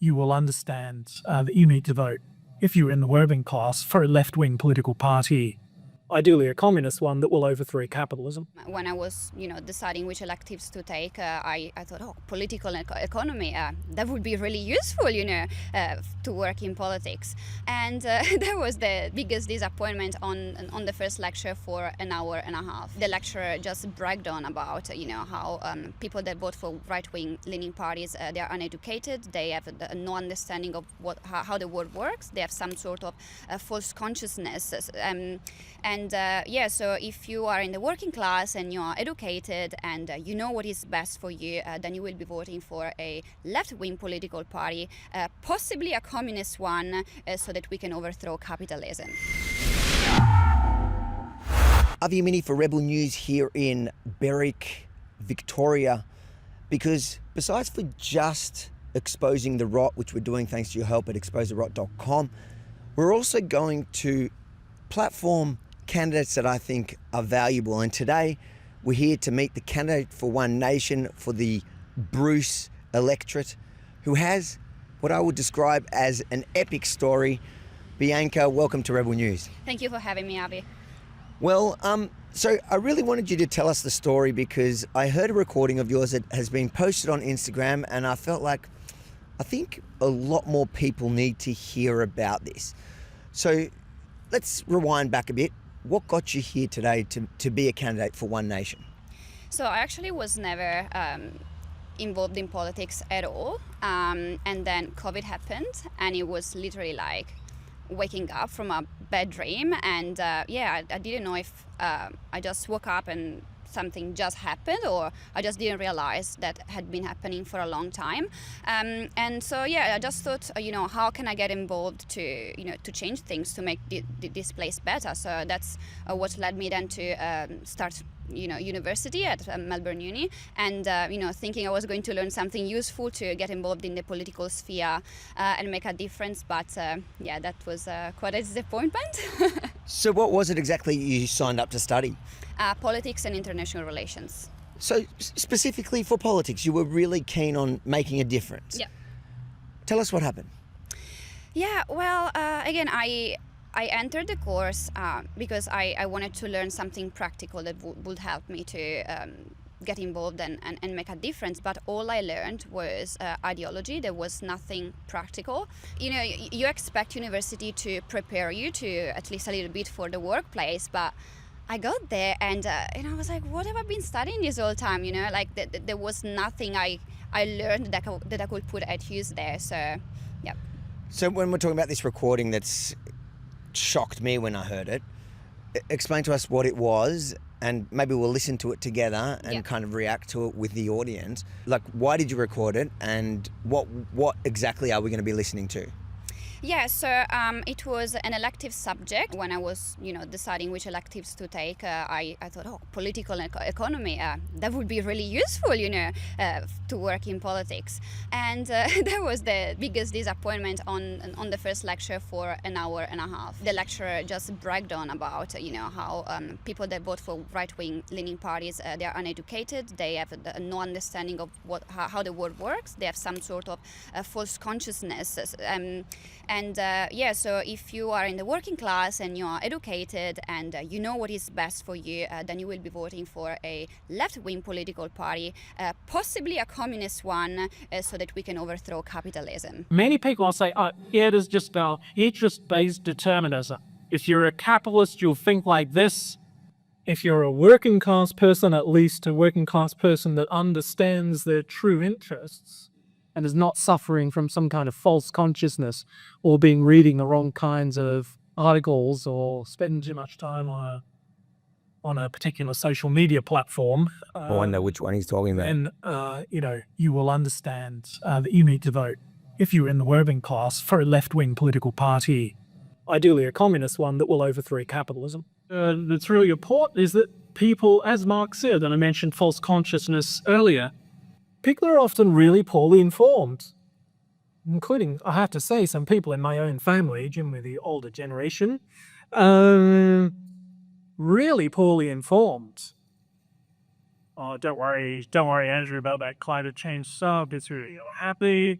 you will understand that you need to vote, if you're in the working class, for a left-wing political party, ideally a communist one that will overthrow capitalism. When I was, deciding which electives to take, I thought, oh, political economy, that would be really useful, to work in politics. And that was the biggest disappointment on the first lecture for an hour and a half. The lecturer just bragged on about, how people that vote for right-wing leaning parties, they are uneducated, they have no understanding of how the world works, they have some sort of false consciousness. So if you are in the working class and you are educated and you know what is best for you, then you will be voting for a left-wing political party, possibly a communist one, so that we can overthrow capitalism. I'm Yemini for Rebel News here in Berwick, Victoria, because besides for just exposing the rot, which we're doing thanks to your help at exposetherot.com, we're also going to platform candidates that I think are valuable. And today we're here to meet the candidate for One Nation for the Bruce electorate, who has what I would describe as an epic story. Bianca, welcome to Rebel News. Thank you for having me, Abby. Well, so I really wanted you to tell us the story because I heard a recording of yours that has been posted on Instagram, and I felt like I think a lot more people need to hear about this. So let's rewind back a bit. What got you here today to be a candidate for One Nation? So I actually was never involved in politics at all. And then COVID happened, and it was literally like waking up from a bad dream. And I didn't know if I just woke up and something just happened, or I just didn't realize that had been happening for a long time. I just thought, how can I get involved to change things, to make this place better? So that's what led me then to start university at Melbourne Uni, and thinking I was going to learn something useful to get involved in the political sphere and make a difference. But that was quite a disappointment. So what was it exactly you signed up to study? Politics and international relations. So specifically for politics, you were really keen on making a difference. Yeah. Tell us what happened. Yeah, well, again, I entered the course because I wanted to learn something practical that would help me to get involved and make a difference. But all I learned was ideology. There was nothing practical. You expect university to prepare you to at least a little bit for the workplace, but I got there and I was like, what have I been studying this whole time? There was nothing I learned that I could put at use there. So, yeah. So when we're talking about this recording that's shocked me when I heard it, explain to us what it was, and maybe we'll listen to it together and kind of react to it with the audience. Like, why did you record it, and what exactly are we going to be listening to? Yeah, so it was an elective subject. When I was, deciding which electives to take, I thought, oh, political economy, that would be really useful, to work in politics. And that was the biggest disappointment on the first lecture for an hour and a half. The lecturer just bragged on about, how people that vote for right-wing leaning parties, they are uneducated, they have no understanding of how the world works, they have some sort of false consciousness. So if you are in the working class and you are educated and you know what is best for you, then you will be voting for a left-wing political party, possibly a communist one, so that we can overthrow capitalism. Many people will say, it is just interest-based determinism. If you're a capitalist, you'll think like this. If you're a working class person, at least a working class person that understands their true interests and is not suffering from some kind of false consciousness or reading the wrong kinds of articles or spending too much time on a particular social media platform. I wonder which one he's talking about. And, you will understand that you need to vote, if you're in the working class, for a left-wing political party, ideally a communist one that will overthrow capitalism. That's really important is that people, as Mark said, and I mentioned false consciousness earlier, people are often really poorly informed, including, I have to say, some people in my own family, generally the older generation, really poorly informed. Oh, don't worry, Andrew, about that climate change stuff. It's really happy.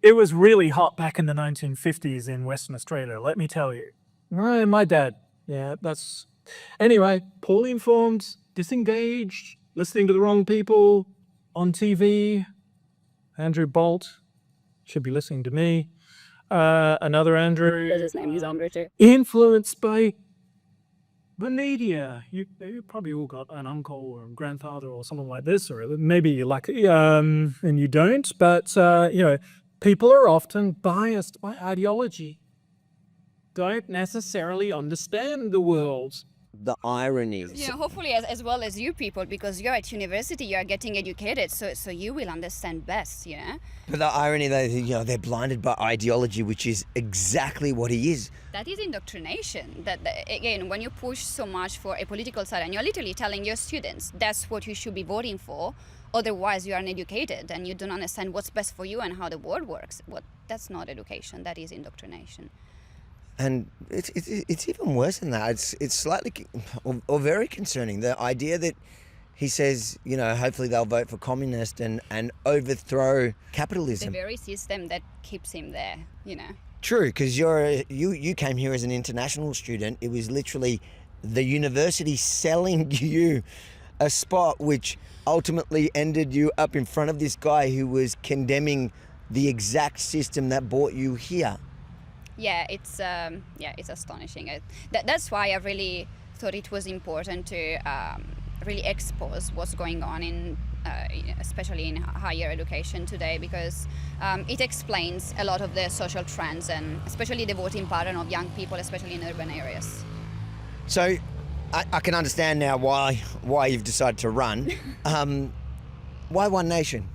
It was really hot back in the 1950s in Western Australia, let me tell you. Right, my dad. Yeah, that's... Anyway, poorly informed, disengaged, listening to the wrong people, on TV. Andrew Bolt should be listening to me. Another Andrew. That's his name. He's Andrew too. Influenced by the media. You probably all got an uncle or a grandfather or someone like this, or maybe you're lucky and you don't. But people are often biased by ideology. Don't necessarily understand the world. The irony. Hopefully as well as you people, because you're at university, you are getting educated, so you will understand best, But the irony that they're blinded by ideology, which is exactly what he is. That is indoctrination. That again, when you push so much for a political side, and you're literally telling your students that's what you should be voting for, otherwise you are uneducated and you don't understand what's best for you and how the world works. That's not education. That is indoctrination. And it's even worse than that. It's slightly or very concerning. The idea that he says, hopefully they'll vote for communist and overthrow capitalism. The very system that keeps him there, True, because you came here as an international student. It was literally the university selling you a spot, which ultimately ended you up in front of this guy who was condemning the exact system that brought you here. Yeah, it's astonishing. That's why I really thought it was important to really expose what's going on in, especially in higher education today, because it explains a lot of the social trends and especially the voting pattern of young people, especially in urban areas. So, I can understand now why you've decided to run. Why One Nation?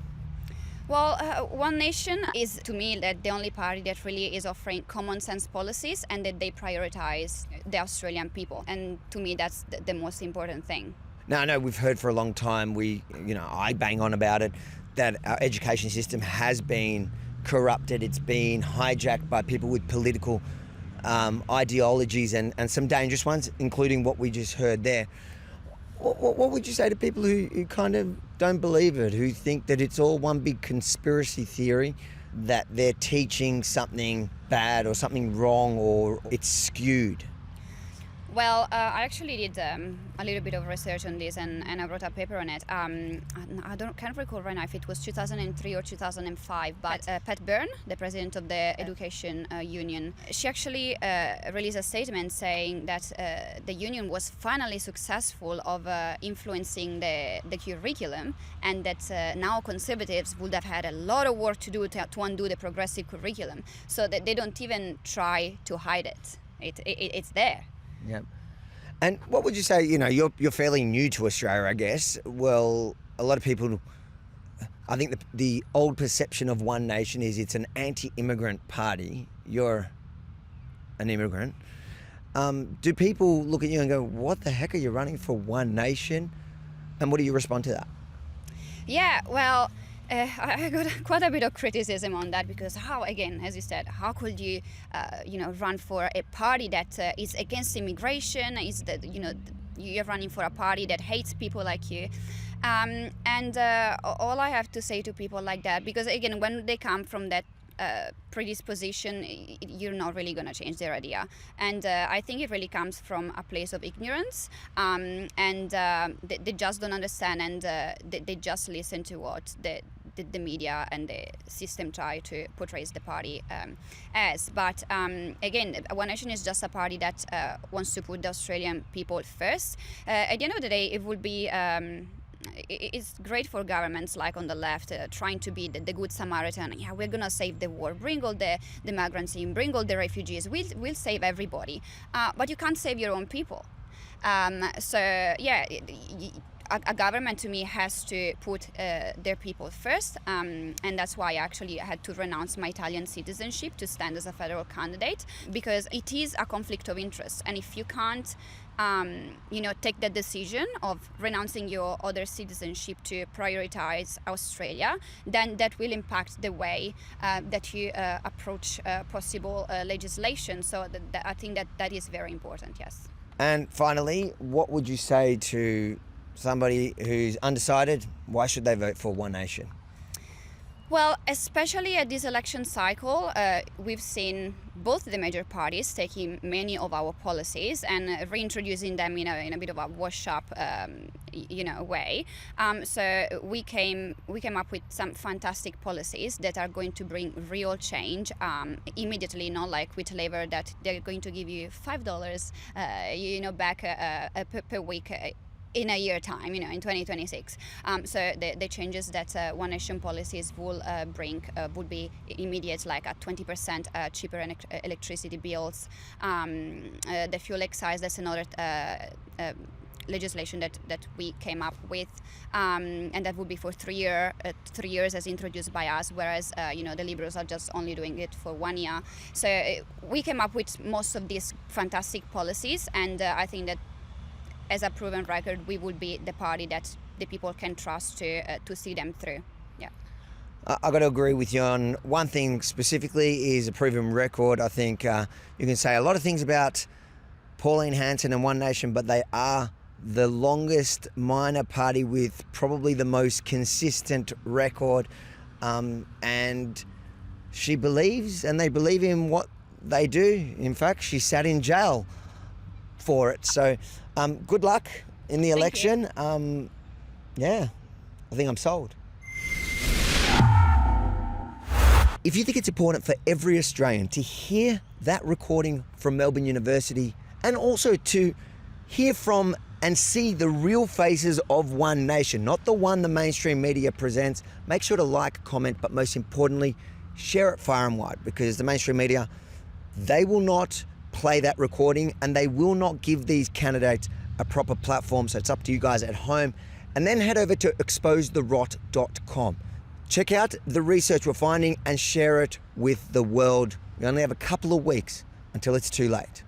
Well, One Nation is, to me, that the only party that really is offering common sense policies and that they prioritize the Australian people. And to me, that's the most important thing. Now, I know we've heard for a long time, I bang on about it, that our education system has been corrupted. It's been hijacked by people with political ideologies and some dangerous ones, including what we just heard there. What would you say to people who kind of don't believe it, who think that it's all one big conspiracy theory, that they're teaching something bad or something wrong or it's skewed? Well, I actually did a little bit of research on this and I wrote a paper on it. I can't recall right now if it was 2003 or 2005, but Pat Byrne, the president of the Education Union, she actually released a statement saying that the union was finally successful of influencing the curriculum, and that now conservatives would have had a lot of work to do to undo the progressive curriculum, so that they don't even try to hide it. It's there. Yeah. And what would you say, you're fairly new to Australia, I guess. Well, a lot of people, I think the old perception of One Nation is it's an anti-immigrant party. You're an immigrant. Do people look at you and go, what the heck are you running for One Nation? And what do you respond to that? Yeah, well, I got quite a bit of criticism on that, because again, as you said, how could you, run for a party that is against immigration? You're running for a party that hates people like you. All I have to say to people like that, because again, when they come from that predisposition, you're not really going to change their idea. And I think it really comes from a place of ignorance, and they just don't understand, and they just listen to what the media and the system try to portray the party as. But again, One Nation is just a party that wants to put the Australian people first. At the end of the day, it would be it's great for governments like on the left trying to be the good Samaritan. Yeah, we're gonna save the world, bring all the migrants in, bring all the refugees, we'll save everybody, but you can't save your own people. A government, to me, has to put their people first, and that's why I actually had to renounce my Italian citizenship to stand as a federal candidate, because it is a conflict of interest. And if you can't take the decision of renouncing your other citizenship to prioritize Australia, then that will impact the way that you approach possible legislation. So I think that is very important, yes. And finally, what would you say to somebody who's undecided? Why should they vote for One Nation? Well, especially at this election cycle, we've seen both the major parties taking many of our policies and reintroducing them in a bit of a wash-up, way. So we came up with some fantastic policies that are going to bring real change immediately. Not like with Labour that they're going to give you $5, back per week. In a year time, in 2026. So the changes that One Nation policies will bring would be immediate, like at 20% cheaper electricity bills. The fuel excise, that's another legislation that we came up with, and that would be for 3 years as introduced by us, whereas the Liberals are just only doing it for 1 year. So we came up with most of these fantastic policies, and I think that as a proven record, we would be the party that the people can trust to see them through. Yeah. I got to agree with you on one thing specifically is a proven record. I think you can say a lot of things about Pauline Hanson and One Nation, but they are the longest minor party with probably the most consistent record. And she believes, and they believe in what they do. In fact, she sat in jail for it. So good luck in the election. I think I'm sold. If you think it's important for every Australian to hear that recording from Melbourne University and also to hear from and see the real faces of One Nation, not the one the mainstream media presents, make sure to like, comment, but most importantly, share it far and wide, because the mainstream media, they will not play that recording and they will not give these candidates a proper platform. So it's up to you guys at home. And then head over to exposetherot.com. Check out the research we're finding and share it with the world. We only have a couple of weeks until it's too late.